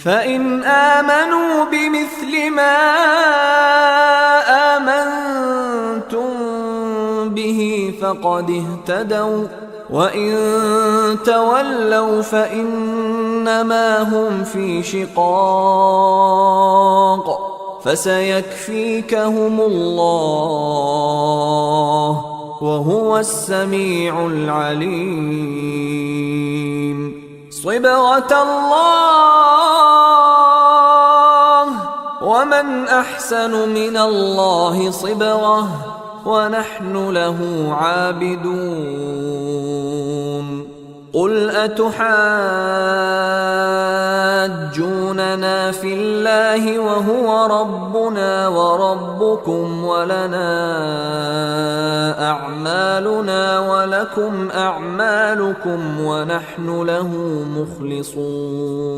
فإن آمنوا بمثل ما آمنتم به فقد اهتدوا، وإن تولوا فإنما هم في شقاق، فسيكفيكهم الله وهو السميع العليم. صبغة الله، ومن أحسن من الله صبغة، ونحن له عابدون. قل أتحاجوننا في الله وهو ربنا وربكم، ولنا أعمالنا ولكم أعمالكم ونحن له مخلصون.